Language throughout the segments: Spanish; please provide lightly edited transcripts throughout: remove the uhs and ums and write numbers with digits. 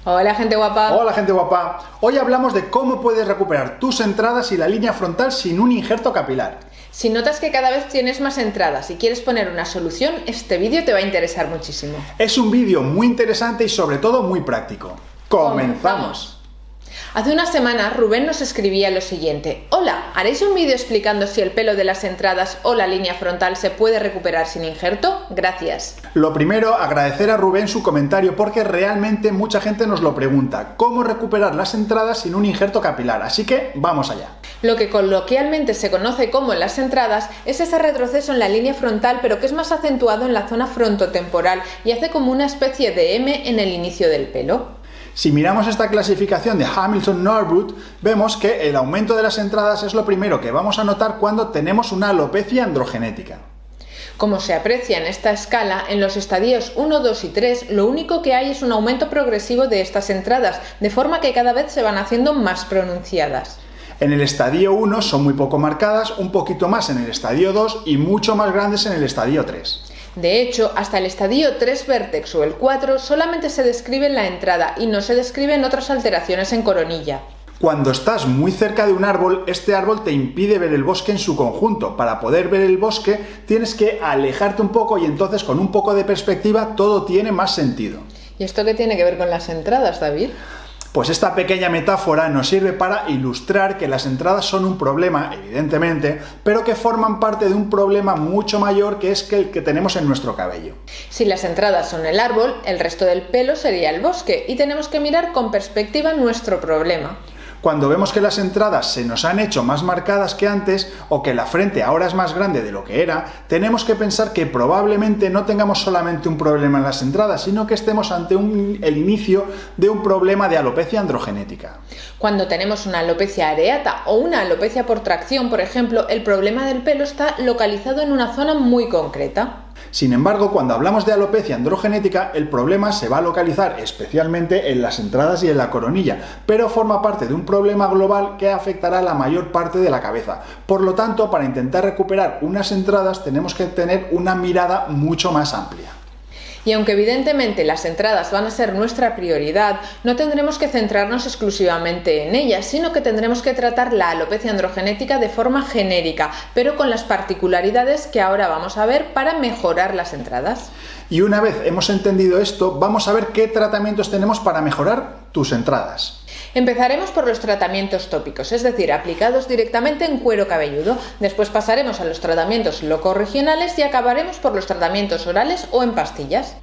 Hola, gente guapa. Hola, gente guapa. Hoy hablamos de cómo puedes recuperar tus entradas y la línea frontal sin un injerto capilar. Si notas que cada vez tienes más entradas y quieres poner una solución, este vídeo te va a interesar muchísimo. Es un vídeo muy interesante y sobre todo muy práctico. ¡Comenzamos! Hace unas semanas Rubén nos escribía lo siguiente: Hola, ¿haréis un vídeo explicando si el pelo de las entradas o la línea frontal se puede recuperar sin injerto? Gracias. Lo primero, agradecer a Rubén su comentario porque realmente mucha gente nos lo pregunta. ¿Cómo recuperar las entradas sin un injerto capilar? Así que vamos allá. Lo que coloquialmente se conoce como las entradas es ese retroceso en la línea frontal, pero que es más acentuado en la zona frontotemporal y hace como una especie de M en el inicio del pelo. Si miramos esta clasificación de Hamilton-Norwood, vemos que el aumento de las entradas es lo primero que vamos a notar cuando tenemos una alopecia androgenética. Como se aprecia en esta escala, en los estadios 1, 2 y 3, lo único que hay es un aumento progresivo de estas entradas, de forma que cada vez se van haciendo más pronunciadas. En el estadio 1 son muy poco marcadas, un poquito más en el estadio 2 y mucho más grandes en el estadio 3. De hecho, hasta el estadio 3 vértex o el 4 solamente se describe en la entrada y no se describen otras alteraciones en coronilla. Cuando estás muy cerca de un árbol, este árbol te impide ver el bosque en su conjunto. Para poder ver el bosque tienes que alejarte un poco y entonces con un poco de perspectiva todo tiene más sentido. ¿Y esto qué tiene que ver con las entradas, David? Pues esta pequeña metáfora nos sirve para ilustrar que las entradas son un problema, evidentemente, pero que forman parte de un problema mucho mayor que es el que tenemos en nuestro cabello. Si las entradas son el árbol, el resto del pelo sería el bosque y tenemos que mirar con perspectiva nuestro problema. Cuando vemos que las entradas se nos han hecho más marcadas que antes o que la frente ahora es más grande de lo que era, tenemos que pensar que probablemente no tengamos solamente un problema en las entradas, sino que estemos ante el inicio de un problema de alopecia androgenética. Cuando tenemos una alopecia areata o una alopecia por tracción, por ejemplo, el problema del pelo está localizado en una zona muy concreta. Sin embargo, cuando hablamos de alopecia androgenética, el problema se va a localizar especialmente en las entradas y en la coronilla, pero forma parte de un problema global que afectará a la mayor parte de la cabeza. Por lo tanto, para intentar recuperar unas entradas tenemos que tener una mirada mucho más amplia. Y aunque evidentemente las entradas van a ser nuestra prioridad, no tendremos que centrarnos exclusivamente en ellas, sino que tendremos que tratar la alopecia androgenética de forma genérica, pero con las particularidades que ahora vamos a ver para mejorar las entradas. Y una vez hemos entendido esto, vamos a ver qué tratamientos tenemos para mejorar tus entradas. Empezaremos por los tratamientos tópicos, es decir, aplicados directamente en cuero cabelludo. Después pasaremos a los tratamientos locorregionales y acabaremos por los tratamientos orales o en pastillas.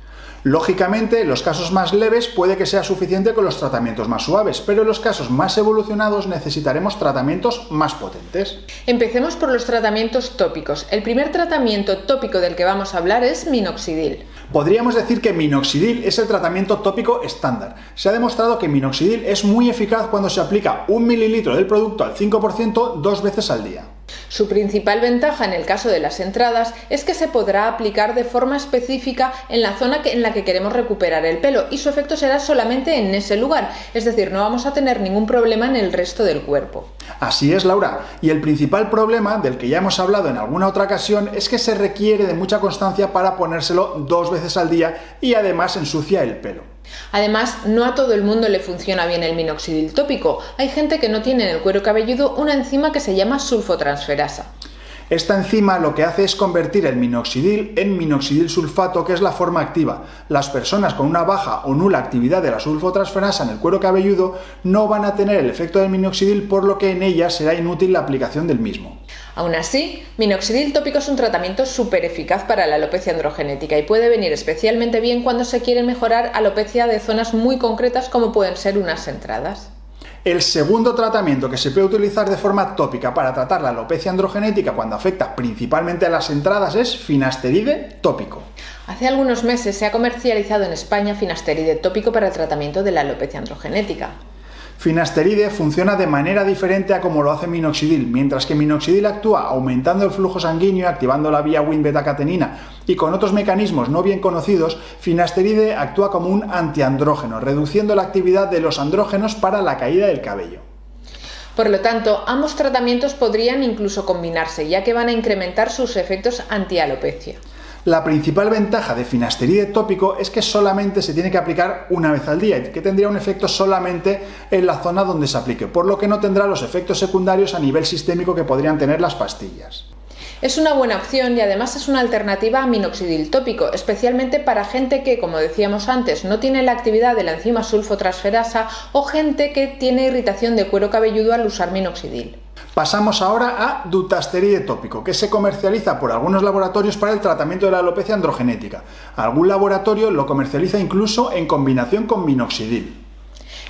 Lógicamente, en los casos más leves puede que sea suficiente con los tratamientos más suaves, pero en los casos más evolucionados necesitaremos tratamientos más potentes. Empecemos por los tratamientos tópicos. El primer tratamiento tópico del que vamos a hablar es minoxidil. Podríamos decir que minoxidil es el tratamiento tópico estándar. Se ha demostrado que minoxidil es muy eficaz cuando se aplica 1 mililitro del producto al 5% 2 veces al día. Su principal ventaja en el caso de las entradas es que se podrá aplicar de forma específica en la zona en la que queremos recuperar el pelo y su efecto será solamente en ese lugar, es decir, no vamos a tener ningún problema en el resto del cuerpo. Así es, Laura, y el principal problema, del que ya hemos hablado en alguna otra ocasión, es que se requiere de mucha constancia para ponérselo 2 veces al día y además ensucia el pelo. Además, no a todo el mundo le funciona bien el minoxidil tópico. Hay gente que no tiene en el cuero cabelludo una enzima que se llama sulfotransferasa. Esta enzima lo que hace es convertir el minoxidil en minoxidil sulfato, que es la forma activa. Las personas con una baja o nula actividad de la sulfotransferasa en el cuero cabelludo no van a tener el efecto del minoxidil, por lo que en ellas será inútil la aplicación del mismo. Aún así, minoxidil tópico es un tratamiento súper eficaz para la alopecia androgenética y puede venir especialmente bien cuando se quiere mejorar alopecia de zonas muy concretas como pueden ser unas entradas. El segundo tratamiento que se puede utilizar de forma tópica para tratar la alopecia androgenética cuando afecta principalmente a las entradas es finasteride tópico. Hace algunos meses se ha comercializado en España finasteride tópico para el tratamiento de la alopecia androgenética. Finasteride funciona de manera diferente a como lo hace minoxidil. Mientras que minoxidil actúa aumentando el flujo sanguíneo, activando la vía Wnt-beta-catenina y con otros mecanismos no bien conocidos, finasteride actúa como un antiandrógeno, reduciendo la actividad de los andrógenos para la caída del cabello. Por lo tanto, ambos tratamientos podrían incluso combinarse, ya que van a incrementar sus efectos antialopecia. La principal ventaja de finasteride tópico es que solamente se tiene que aplicar una vez al día y que tendría un efecto solamente en la zona donde se aplique, por lo que no tendrá los efectos secundarios a nivel sistémico que podrían tener las pastillas. Es una buena opción y además es una alternativa a minoxidil tópico, especialmente para gente que, como decíamos antes, no tiene la actividad de la enzima sulfotransferasa o gente que tiene irritación de cuero cabelludo al usar minoxidil. Pasamos ahora a dutasteride tópico, que se comercializa por algunos laboratorios para el tratamiento de la alopecia androgenética. Algún laboratorio lo comercializa incluso en combinación con minoxidil.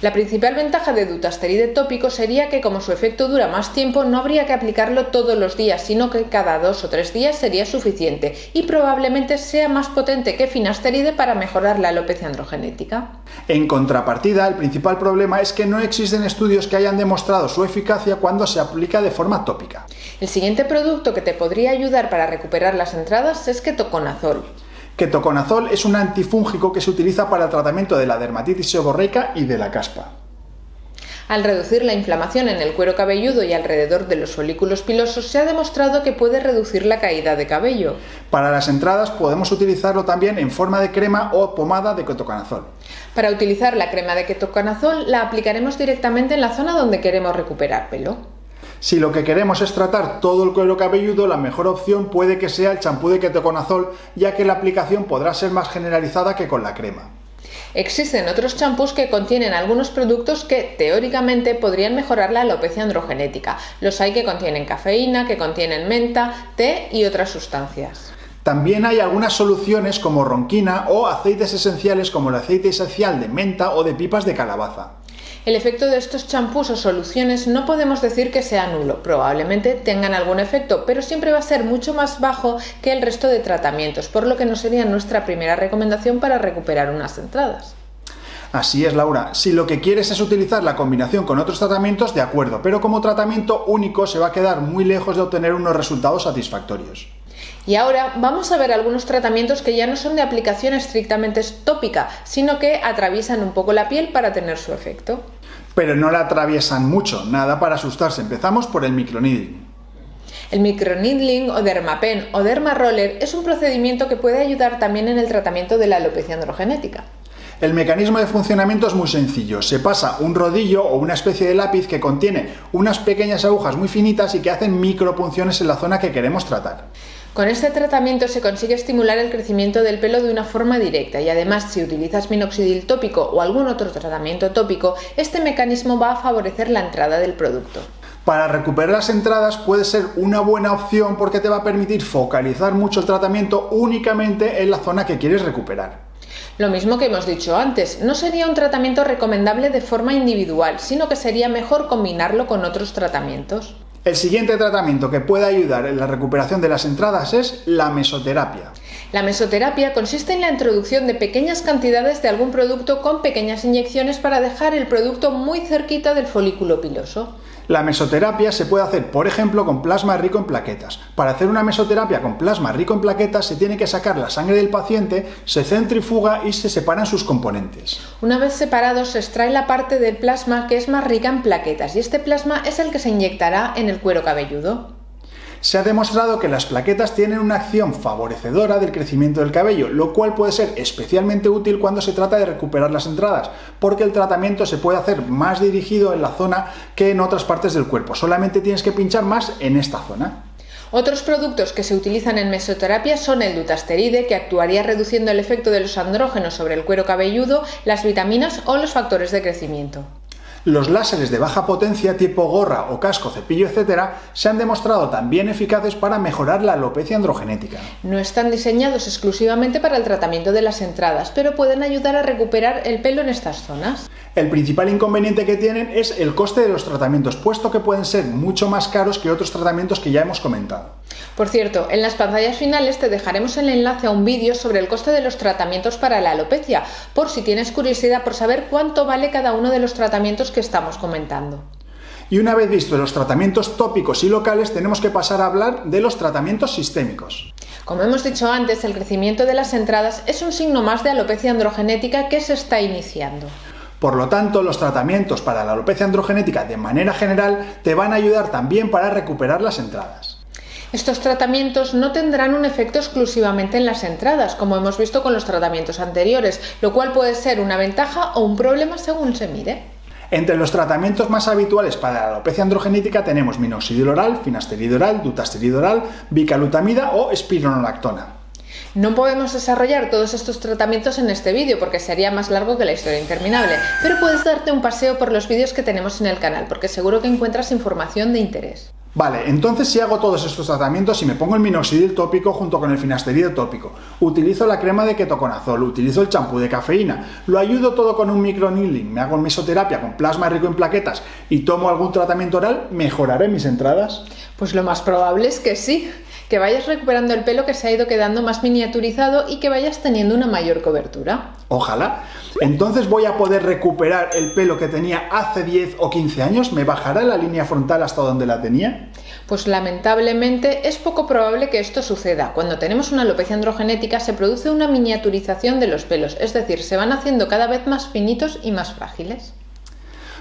La principal ventaja de dutasteride tópico sería que, como su efecto dura más tiempo, no habría que aplicarlo todos los días, sino que cada 2 o 3 días sería suficiente y probablemente sea más potente que finasteride para mejorar la alopecia androgenética. En contrapartida, el principal problema es que no existen estudios que hayan demostrado su eficacia cuando se aplica de forma tópica. El siguiente producto que te podría ayudar para recuperar las entradas es ketoconazol. Ketoconazol es un antifúngico que se utiliza para el tratamiento de la dermatitis seborreica y de la caspa. Al reducir la inflamación en el cuero cabelludo y alrededor de los folículos pilosos, se ha demostrado que puede reducir la caída de cabello. Para las entradas podemos utilizarlo también en forma de crema o pomada de ketoconazol. Para utilizar la crema de ketoconazol, la aplicaremos directamente en la zona donde queremos recuperar pelo. Si lo que queremos es tratar todo el cuero cabelludo, la mejor opción puede que sea el champú de ketoconazol, ya que la aplicación podrá ser más generalizada que con la crema. Existen otros champús que contienen algunos productos que teóricamente podrían mejorar la alopecia androgenética. Los hay que contienen cafeína, que contienen menta, té y otras sustancias. También hay algunas soluciones como ronquina o aceites esenciales como el aceite esencial de menta o de pipas de calabaza. El efecto de estos champús o soluciones no podemos decir que sea nulo, probablemente tengan algún efecto, pero siempre va a ser mucho más bajo que el resto de tratamientos, por lo que no sería nuestra primera recomendación para recuperar unas entradas. Así es, Laura. Si lo que quieres es utilizar la combinación con otros tratamientos, de acuerdo, pero como tratamiento único se va a quedar muy lejos de obtener unos resultados satisfactorios. Y ahora vamos a ver algunos tratamientos que ya no son de aplicación estrictamente tópica, sino que atraviesan un poco la piel para tener su efecto. Pero no la atraviesan mucho, nada para asustarse. Empezamos por el microneedling. El microneedling o dermapen o dermaroller es un procedimiento que puede ayudar también en el tratamiento de la alopecia androgenética. El mecanismo de funcionamiento es muy sencillo. Se pasa un rodillo o una especie de lápiz que contiene unas pequeñas agujas muy finitas y que hacen micropunciones en la zona que queremos tratar. Con este tratamiento se consigue estimular el crecimiento del pelo de una forma directa y además si utilizas minoxidil tópico o algún otro tratamiento tópico, este mecanismo va a favorecer la entrada del producto. Para recuperar las entradas puede ser una buena opción porque te va a permitir focalizar mucho el tratamiento únicamente en la zona que quieres recuperar. Lo mismo que hemos dicho antes, no sería un tratamiento recomendable de forma individual, sino que sería mejor combinarlo con otros tratamientos. El siguiente tratamiento que puede ayudar en la recuperación de las entradas es la mesoterapia. La mesoterapia consiste en la introducción de pequeñas cantidades de algún producto con pequeñas inyecciones para dejar el producto muy cerquita del folículo piloso. La mesoterapia se puede hacer, por ejemplo, con plasma rico en plaquetas. Para hacer una mesoterapia con plasma rico en plaquetas se tiene que sacar la sangre del paciente, se centrifuga y se separan sus componentes. Una vez separados se extrae la parte del plasma que es más rica en plaquetas y este plasma es el que se inyectará en el cuero cabelludo. Se ha demostrado que las plaquetas tienen una acción favorecedora del crecimiento del cabello, lo cual puede ser especialmente útil cuando se trata de recuperar las entradas, porque el tratamiento se puede hacer más dirigido en la zona que en otras partes del cuerpo. Solamente tienes que pinchar más en esta zona. Otros productos que se utilizan en mesoterapia son el dutasteride, que actuaría reduciendo el efecto de los andrógenos sobre el cuero cabelludo, las vitaminas o los factores de crecimiento. Los láseres de baja potencia tipo gorra o casco, cepillo, etc. se han demostrado también eficaces para mejorar la alopecia androgenética. No están diseñados exclusivamente para el tratamiento de las entradas, pero pueden ayudar a recuperar el pelo en estas zonas. El principal inconveniente que tienen es el coste de los tratamientos, puesto que pueden ser mucho más caros que otros tratamientos que ya hemos comentado. Por cierto, en las pantallas finales te dejaremos el enlace a un vídeo sobre el coste de los tratamientos para la alopecia, por si tienes curiosidad por saber cuánto vale cada uno de los tratamientos que estamos comentando. Y una vez visto los tratamientos tópicos y locales, tenemos que pasar a hablar de los tratamientos sistémicos. Como hemos dicho antes, el crecimiento de las entradas es un signo más de alopecia androgenética que se está iniciando. Por lo tanto, los tratamientos para la alopecia androgenética de manera general te van a ayudar también para recuperar las entradas. Estos tratamientos no tendrán un efecto exclusivamente en las entradas, como hemos visto con los tratamientos anteriores, lo cual puede ser una ventaja o un problema según se mire. Entre los tratamientos más habituales para la alopecia androgenética tenemos minoxidil oral, finasterida oral, dutasterida oral, bicalutamida o espironolactona. No podemos desarrollar todos estos tratamientos en este vídeo porque sería más largo que la historia interminable, pero puedes darte un paseo por los vídeos que tenemos en el canal porque seguro que encuentras información de interés. Vale, entonces si hago todos estos tratamientos y me pongo el minoxidil tópico junto con el finasterida tópico, utilizo la crema de ketoconazol, utilizo el champú de cafeína, lo ayudo todo con un microneedling, me hago mesoterapia con plasma rico en plaquetas y tomo algún tratamiento oral, ¿mejoraré mis entradas? Pues lo más probable es que sí, que vayas recuperando el pelo que se ha ido quedando más miniaturizado y que vayas teniendo una mayor cobertura. Ojalá. Entonces voy a poder recuperar el pelo que tenía hace 10 o 15 años, ¿me bajará la línea frontal hasta donde la tenía? Pues lamentablemente es poco probable que esto suceda. Cuando tenemos una alopecia androgenética se produce una miniaturización de los pelos, es decir, se van haciendo cada vez más finitos y más frágiles.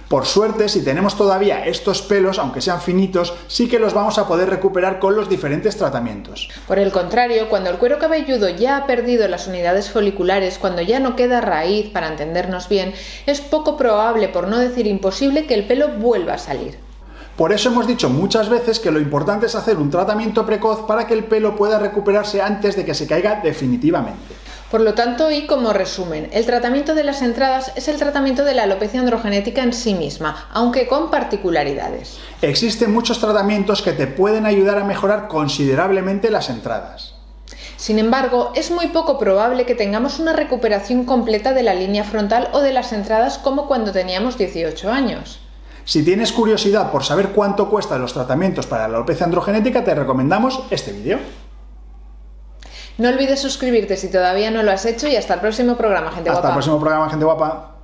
Por suerte, si tenemos todavía estos pelos, aunque sean finitos, sí que los vamos a poder recuperar con los diferentes tratamientos. Por el contrario, cuando el cuero cabelludo ya ha perdido las unidades foliculares, cuando ya no queda raíz, para entendernos bien, es poco probable, por no decir imposible, que el pelo vuelva a salir. Por eso hemos dicho muchas veces que lo importante es hacer un tratamiento precoz para que el pelo pueda recuperarse antes de que se caiga definitivamente. Por lo tanto, y como resumen, el tratamiento de las entradas es el tratamiento de la alopecia androgenética en sí misma, aunque con particularidades. Existen muchos tratamientos que te pueden ayudar a mejorar considerablemente las entradas. Sin embargo, es muy poco probable que tengamos una recuperación completa de la línea frontal o de las entradas como cuando teníamos 18 años. Si tienes curiosidad por saber cuánto cuestan los tratamientos para la alopecia androgenética, te recomendamos este vídeo. No olvides suscribirte si todavía no lo has hecho y hasta el próximo programa, gente guapa. Hasta el próximo programa, gente guapa.